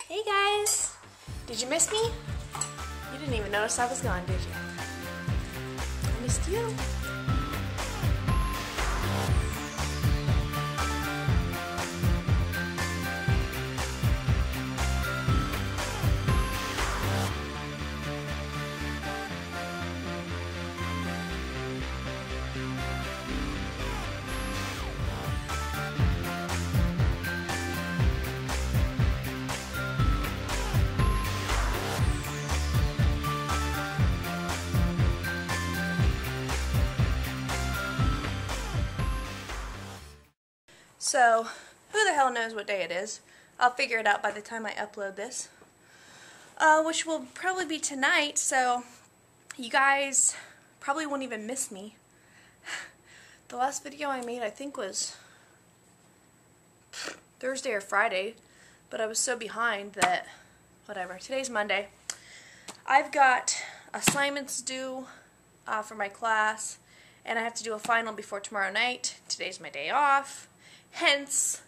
Hey guys! Did you miss me? You didn't even notice I was gone, did you? I missed you. So, who the hell knows what day it is? I'll figure it out by the time I upload this. Which will probably be tonight, so you guys probably won't even miss me. The last video I made, I think, was Thursday or Friday, but I was so behind that, whatever. Today's Monday. I've got assignments due for my class, and I have to do a final before tomorrow night. Today's my day off. Hence,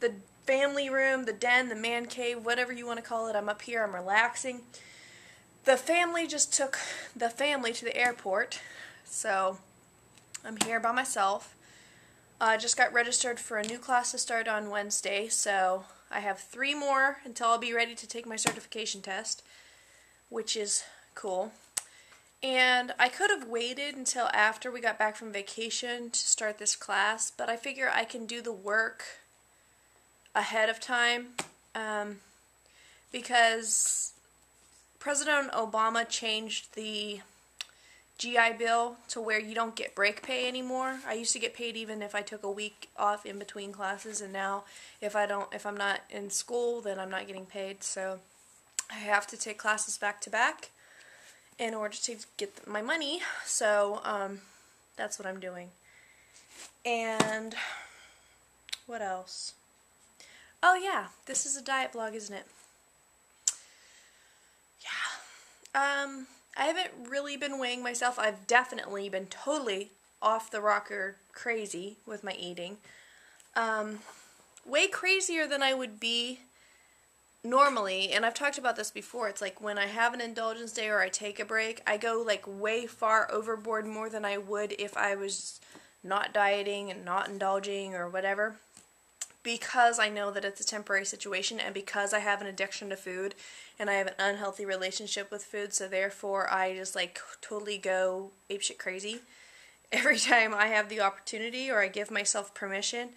the family room, the den, the man cave, whatever you want to call it. I'm up here, I'm relaxing. The family just took the family to the airport, so I'm here by myself. I just got registered for a new class to start on Wednesday, so I have 3 more until I'll be ready to take my certification test, which is cool. And I could have waited until after we got back from vacation to start this class, but I figure I can do the work ahead of time because President Obama changed the GI Bill to where you don't get break pay anymore. I used to get paid even if I took a week off in between classes, and now if I'm not in school, then I'm not getting paid. So I have to take classes back to back in order to get my money, so that's what I'm doing. And what else? Oh yeah, this is a diet vlog, isn't it? Yeah. I haven't really been weighing myself. I've definitely been totally off the rocker crazy with my eating. Way crazier than I would be normally, and I've talked about this before. It's like when I have an indulgence day or I take a break, I go like way far overboard, more than I would if I was not dieting and not indulging or whatever, because I know that it's a temporary situation, and because I have an addiction to food and I have an unhealthy relationship with food, so therefore I just like totally go apeshit crazy every time I have the opportunity, or I give myself permission,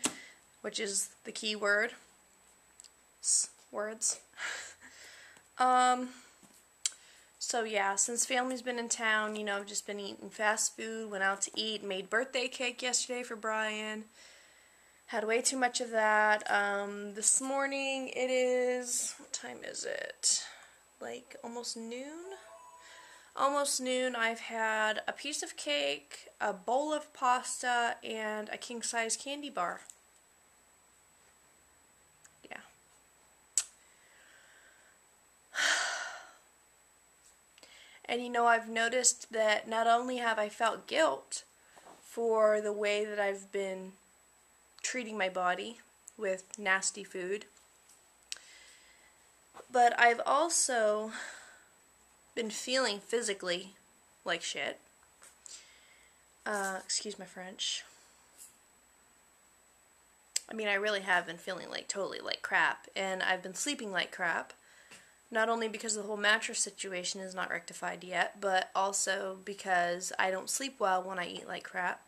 which is the key word. Words. So yeah, since family's been in town, you know, I've just been eating fast food, went out to eat, made birthday cake yesterday for Brian, had way too much of that. This morning it is, what time is it? Like almost noon? Almost noon. I've had a piece of cake, a bowl of pasta, and a king-size candy bar. And you know, I've noticed that not only have I felt guilt for the way that I've been treating my body with nasty food, but I've also been feeling physically like shit. Excuse my French. I mean, I really have been feeling like totally like crap, and I've been sleeping like crap. Not only because the whole mattress situation is not rectified yet, but also because I don't sleep well when I eat like crap.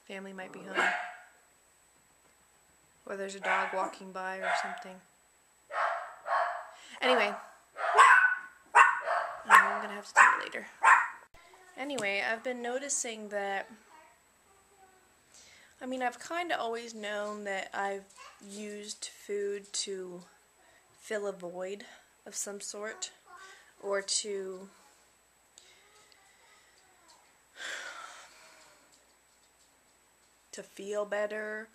Family might be home. Or there's a dog walking by or something. Anyway. I'm going to have to tell you later. Anyway, I've been noticing that, I mean, I've kind of always known that I've used food to fill a void of some sort, or to feel better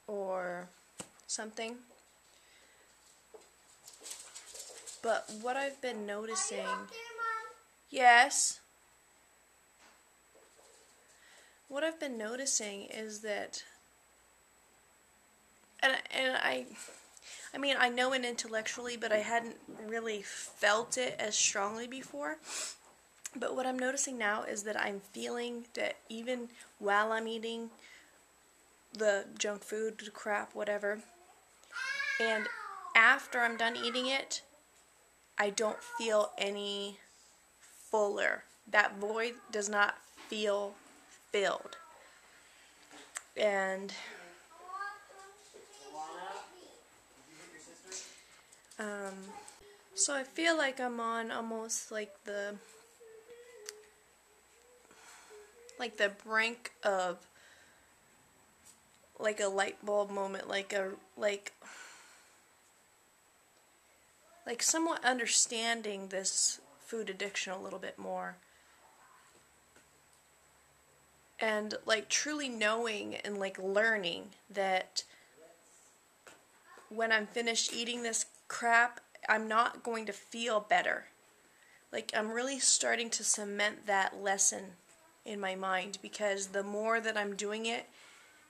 or something. But what I've been noticing, yes, what I've been noticing is that and I mean, I know it intellectually, but I hadn't really felt it as strongly before. But what I'm noticing now is that I'm feeling that even while I'm eating the junk food, crap, whatever, and after I'm done eating it, I don't feel any fuller. That void does not feel filled. And so I feel like I'm on almost like the brink of like a light bulb moment, like somewhat understanding this food addiction a little bit more. And like truly knowing and like learning that when I'm finished eating this crap, I'm not going to feel better. Like I'm really starting to cement that lesson in my mind, because the more that I'm doing it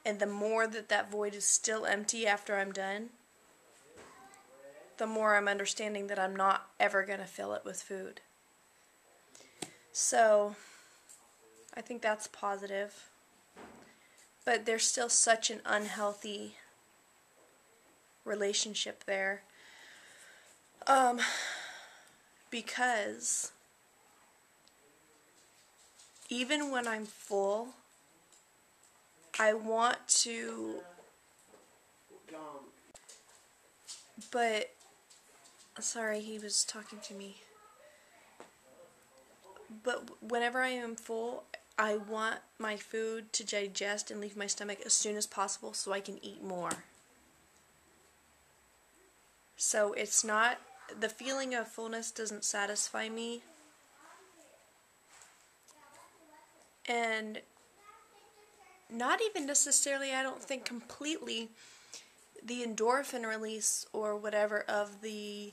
and the more that that void is still empty after I'm done, the more I'm understanding that I'm not ever going to fill it with food. So I think that's positive. But there's still such an unhealthy relationship there. Because even when I'm full, I want to, but, sorry, he was talking to me. But whenever I am full, I want my food to digest and leave my stomach as soon as possible so I can eat more. So it's not, the feeling of fullness doesn't satisfy me. And not even necessarily, I don't think completely, the endorphin release or whatever of the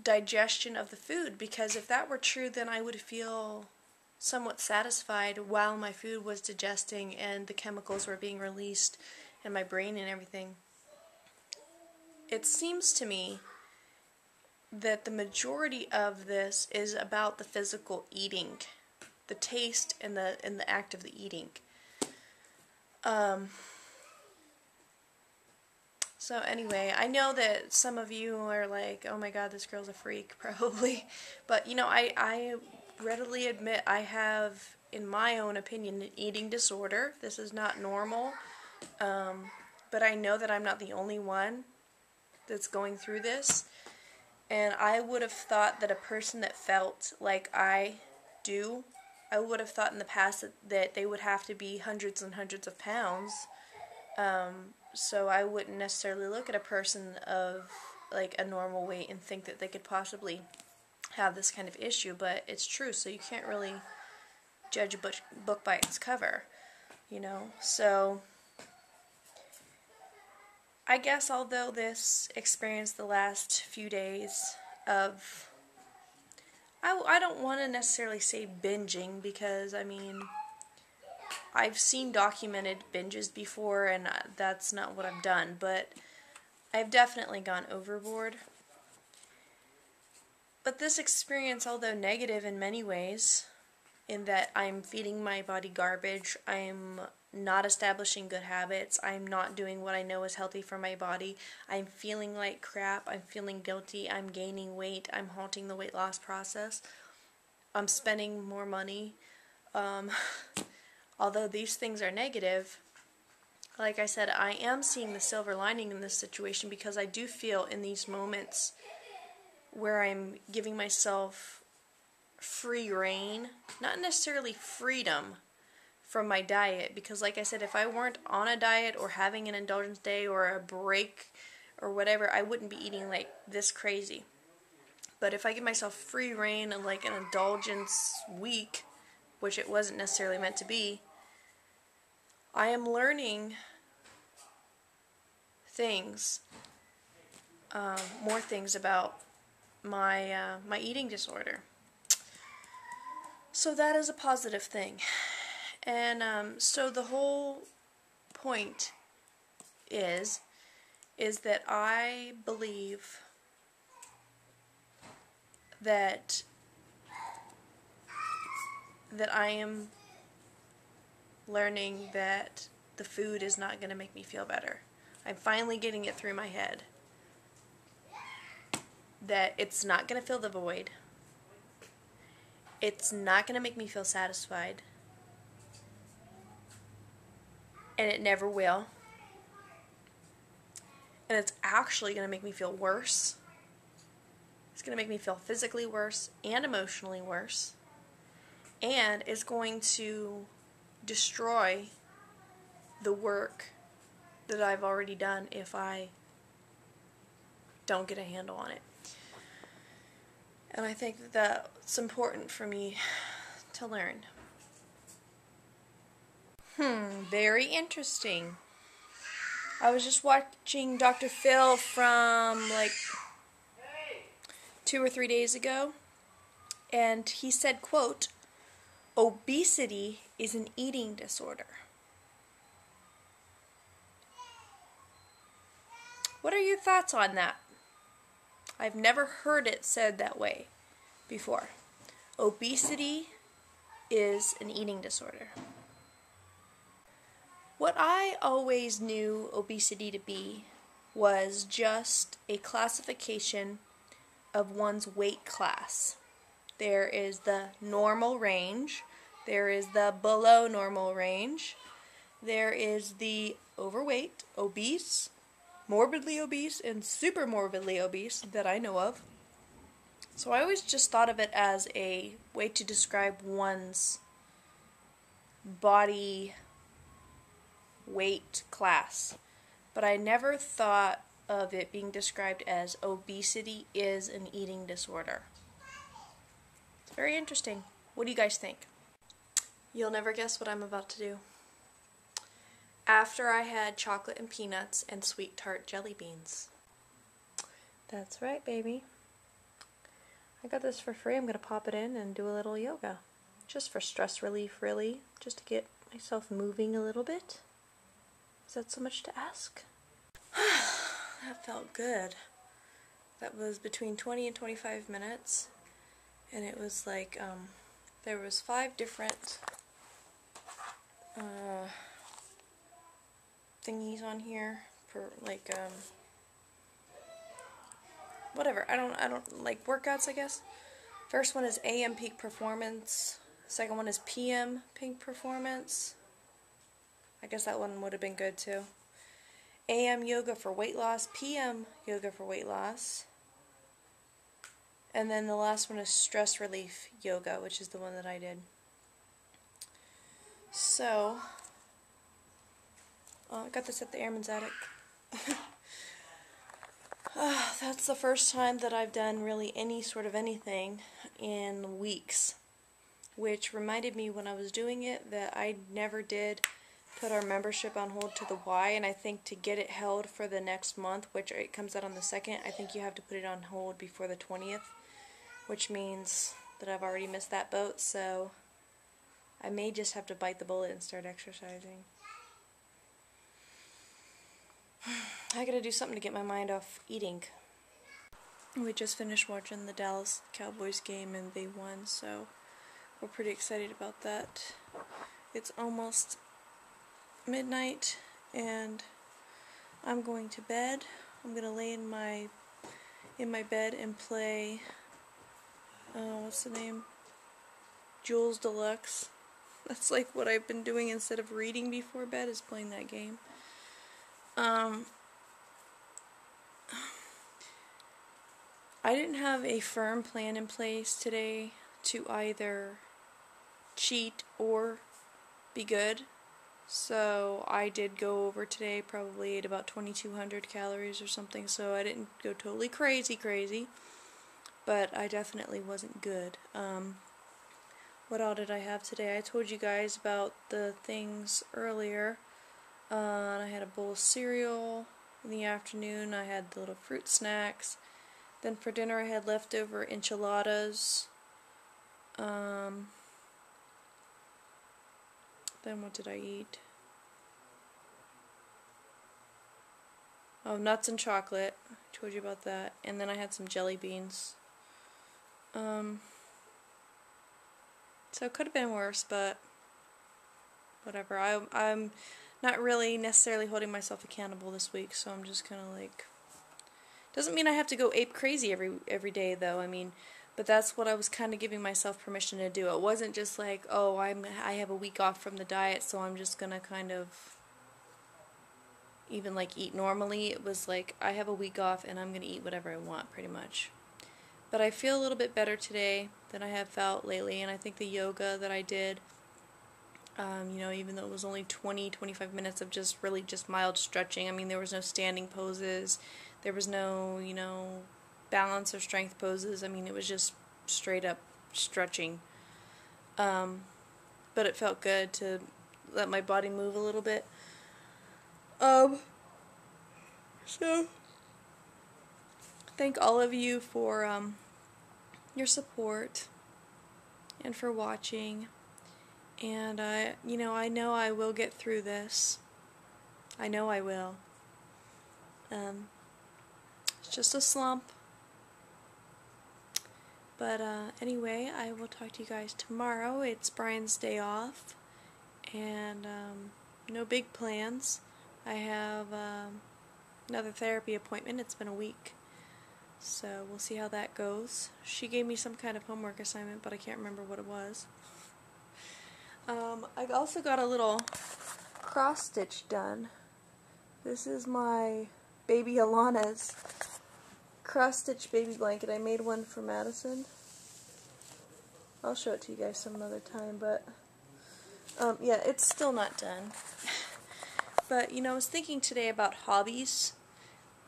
digestion of the food, because if that were true, then I would feel somewhat satisfied while my food was digesting and the chemicals were being released in my brain and everything. It seems to me that the majority of this is about the physical eating, the taste and the act of the eating. So anyway, I know that some of you are like, oh my god, this girl's a freak, probably. But, you know, I readily admit I have, in my own opinion, an eating disorder. This is not normal. But I know that I'm not the only one that's going through this. And I would have thought that a person that felt like I do, I would have thought in the past that they would have to be hundreds and hundreds of pounds. So I wouldn't necessarily look at a person of like a normal weight and think that they could possibly have this kind of issue, but it's true, so you can't really judge a book by its cover, you know. So I guess although this experience the last few days of, I don't want to necessarily say binging, because I mean, I've seen documented binges before, and that's not what I've done, but I've definitely gone overboard. But this experience, although negative in many ways, in that I'm feeding my body garbage, I'm not establishing good habits, I'm not doing what I know is healthy for my body, I'm feeling like crap, I'm feeling guilty, I'm gaining weight, I'm halting the weight loss process, I'm spending more money. Although these things are negative, like I said, I am seeing the silver lining in this situation, because I do feel in these moments where I'm giving myself free reign, not necessarily freedom from my diet, because like I said, if I weren't on a diet or having an indulgence day or a break or whatever, I wouldn't be eating like this crazy. But if I give myself free reign and like an indulgence week, which it wasn't necessarily meant to be, I am learning things, more things about my my eating disorder. So that is a positive thing. And so the whole point is is that I believe that I am learning that the food is not going to make me feel better. I'm finally getting it through my head that it's not going to fill the void. It's not going to make me feel satisfied. And it never will. And it's actually going to make me feel worse. It's going to make me feel physically worse and emotionally worse. And it's going to destroy the work that I've already done if I don't get a handle on it. And I think that that's important for me to learn. Very interesting. I was just watching Dr. Phil from like 2 or 3 days ago, and he said, quote, "Obesity is an eating disorder." What are your thoughts on that? I've never heard it said that way before. Obesity is an eating disorder. What I always knew obesity to be was just a classification of one's weight class. There is the normal range, there is the below normal range, there is the overweight, obese, morbidly obese, and super morbidly obese that I know of. So I always just thought of it as a way to describe one's body weight class. But I never thought of it being described as obesity is an eating disorder. It's very interesting. What do you guys think? You'll never guess what I'm about to do. After I had chocolate and peanuts and sweet tart jelly beans. That's right, baby. I got this for free. I'm going to pop it in and do a little yoga. Just for stress relief, really. Just to get myself moving a little bit. Is that so much to ask? That felt good. That was between 20 and 25 minutes. And it was like, there was 5 different thingies on here for like whatever. I don't like workouts, I guess. First one is AM peak performance. Second one is PM peak performance. I guess that one would have been good too. AM yoga for weight loss, PM yoga for weight loss. And then the last one is stress relief yoga, which is the one that I did. So I got this at the Airman's Attic. That's the first time that I've done really any sort of anything in weeks. Which reminded me when I was doing it that I never did put our membership on hold to the Y, and I think to get it held for the next month, which it comes out on the 2nd, I think you have to put it on hold before the 20th, which means that I've already missed that boat, so I may just have to bite the bullet and start exercising. I gotta do something to get my mind off eating. We just finished watching the Dallas Cowboys game and they won, so we're pretty excited about that. It's almost midnight and I'm going to bed. I'm gonna lay in my bed and play what's the name? Jules Deluxe. That's like what I've been doing instead of reading before bed, is playing that game. I didn't have a firm plan in place today to either cheat or be good. So I did go over today, probably ate about 2,200 calories or something, so I didn't go totally crazy, but I definitely wasn't good. What all did I have today? I told you guys about the things earlier. I had a bowl of cereal in the afternoon, I had the little fruit snacks, then for dinner I had leftover enchiladas. Then what did I eat? Oh, nuts and chocolate. I told you about that. And then I had some jelly beans. So it could have been worse, but whatever. I'm not really necessarily holding myself accountable this week, so I'm just kind of like... Doesn't mean I have to go ape crazy every day, though. I mean, but that's what I was kind of giving myself permission to do. It wasn't just like, oh, I have a week off from the diet, so I'm just gonna kind of even like eat normally. It was like, I have a week off and I'm gonna eat whatever I want, pretty much. But I feel a little bit better today than I have felt lately, and I think the yoga that I did, you know, even though it was only 20-25 minutes of just mild stretching. I mean, there was no standing poses, there was no, you know, balance or strength poses. I mean, it was just straight up stretching. But it felt good to let my body move a little bit. So thank all of you for your support and for watching. And you know I will get through this. I know I will. It's just a slump. But anyway, I will talk to you guys tomorrow. It's Brian's day off, and no big plans. I have another therapy appointment. It's been a week, so we'll see how that goes. She gave me some kind of homework assignment, but I can't remember what it was. I also got a little cross stitch done. This is my baby Alana's cross stitch baby blanket. I made one for Madison. I'll show it to you guys some other time, but yeah, it's still not done. But you know, I was thinking today about hobbies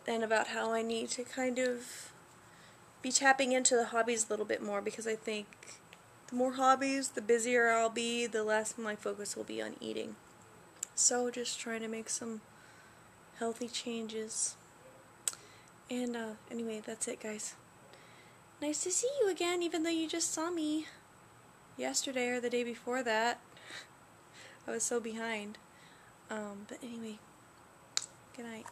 and about how I need to kind of be tapping into the hobbies a little bit more, because I think the more hobbies, the busier I'll be, the less my focus will be on eating. So just trying to make some healthy changes. And anyway, that's it, guys. Nice to see you again, even though you just saw me yesterday or the day before that. I was so behind. But anyway, good night.